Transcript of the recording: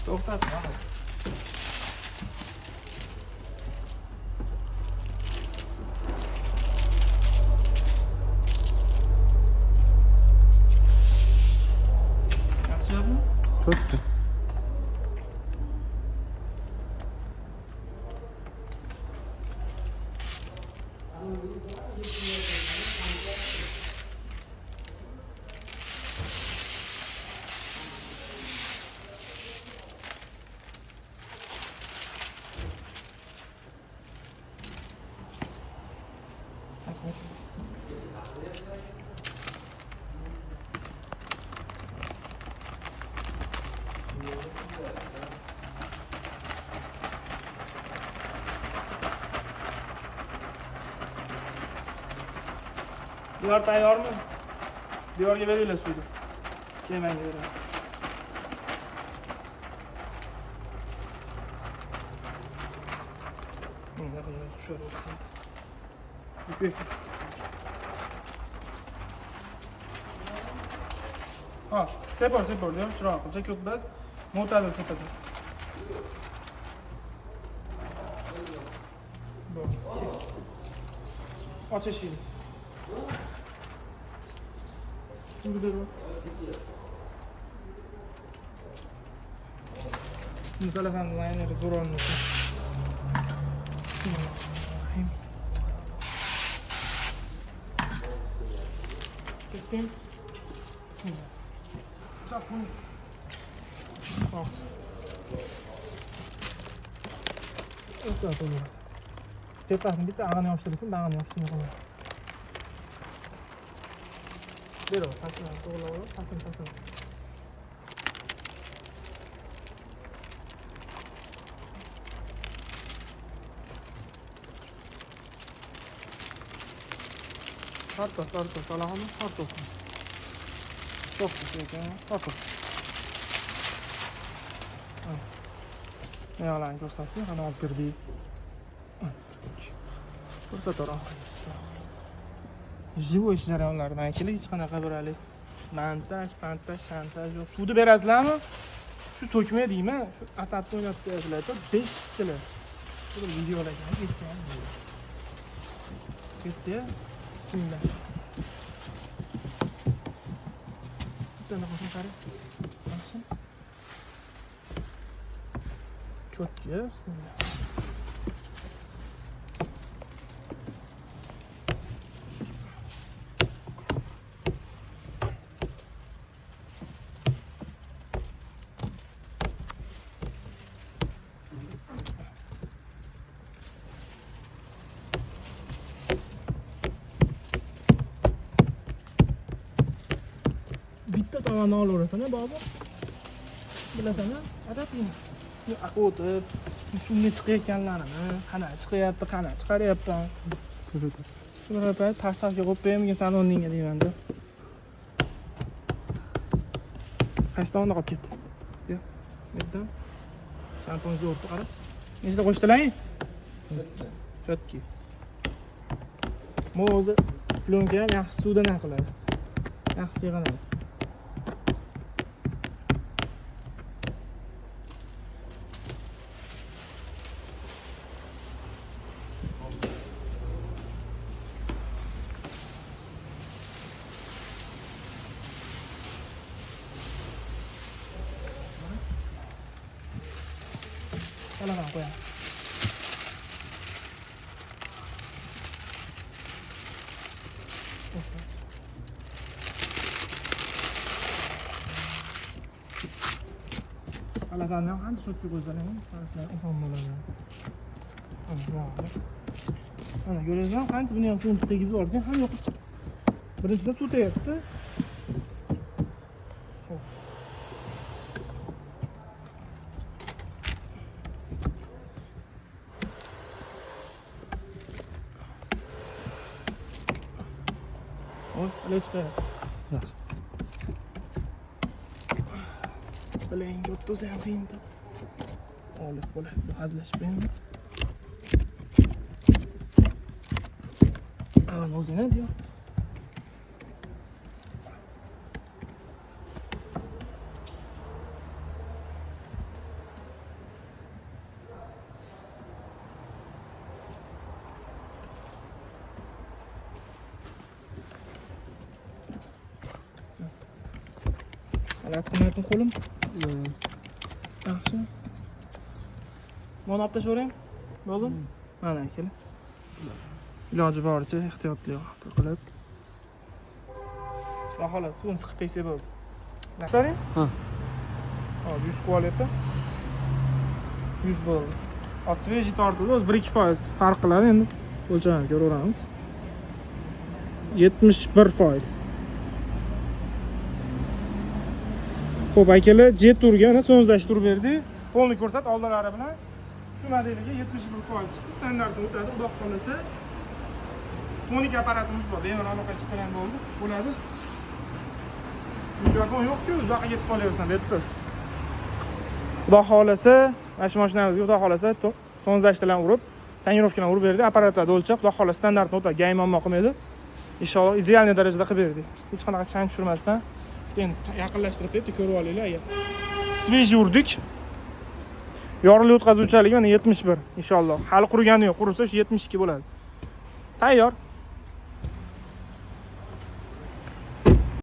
To'xtat, mana. Yaxshimi? Cho'tdi. Diyor tayyormi? Diyorga beringlar suvni. Keyin menga beraman. Bunga şöyle olsun. Yük. Ha, separ diyor. Chiroq qilcha ko'p bas. Mo'tadil sepasan. Bu. Och eshikni. Şimdi de bu. Mesela ben liner'ı zor olmasın. Bismillahirrahmanirrahim. Çektim. Bismillah. Çak bunu. Al. Ötüyor olmaz. Tepasını bitti ağını yapıştırırsın, bağını yapıştırırsın. Ver o, pasını al, doğru, pasını. Tartos, alağını tartos. Çok güzel, tartos. Ne alan göstersin, hani alıp girdi. Ko'rsat o'roq. Живой ish jarayonlaridan aytishlik hech qanaqa biralik montaj, shantaj yo'q. Suvni berasizlarmi? Shu so'kmay deymi? Shu asabni o'ynatib qo'yasizlar-da, 5 kishisilar. Bu videolarga ketgan. Ketdi. Bismillah. Bittani qo'shing qara. Yaxshi. Cho'tki, bismillah. Bitta tomonni olaverasan-a, Bobur. Bilasan-a? Adabini. Aqo'tib, suvga chiqayotganlarini, qana chiqaryapman. Shunga payt tasavvurga qo'yib qo'yamgan saloningga deyman-da. Qaysi tomonda qolib ketdi? Yo'q. Yerdan. Shampon zo'rni qara. Nechta qo'shdilaring? Chotki. Mo'zi plyonka ham yaxshi suvda nima qiladi? Yaxshi sig'inadi. Salaman qo'yam. Alalarni ham qancha cho'tga qo'ysalar, ham bo'ladi. Mana ko'ryapsizmi? Qancha buni ham suvni tegizib olsang ham yo'q. Birinchidan suv tegyapti. Oy, lechka. Bilang o'ttiz ham qiyin. Olib bo'ladi. Hazlash bilan. o'zingni diyor. Alatni qo'lim. Yaxshi. Mana olib tashlayveraymi? Bo'ldimi? Mana keling. Iloji boricha ehtiyotli qilib. Va xolos, suvni siqib tegsa bo'ldi. Tushladingmi? Ha. Hop, 100 kvalitda. 100 bo'ldi. Sveji tortdi, o'zi 1-2% farq qiladi endi. O'lchamini ko'raveramiz. 71%. Xo'p, akalar, jet turga mana so'nzash tur berdi. Polni ko'rsat oldilari bilan. Shu modeliga 71% chiqdi. Standartni o'tadi, xudo xolasa. Tonik apparatimiz bor. Bemalol aloqa chiqsa ham bo'ladi. Mikrofon yo'q-ku, uzoqqa ketib qolaversan, bu yerda. Xudo xolasa, mana shu mashinamizga xudo xolasa so'nzash bilan urib, tonirovkadan urib berdi. Apparatlarni o'lchab, xudo xolasa standartni o'tadi, gaymon qilmaydi. Inshaalloh ideal darajada qilib berdi. Hech qanaqa chang tushirmasdan. Endi yaqinlashtirib ketdi, ko'rib olinglar aka. Sveji urdik. Yoriliq o'tkazuvchaligi mana 71 inshaalloh. Hali qurgani yo'q, qursa 72 bo'ladi. Tayyor.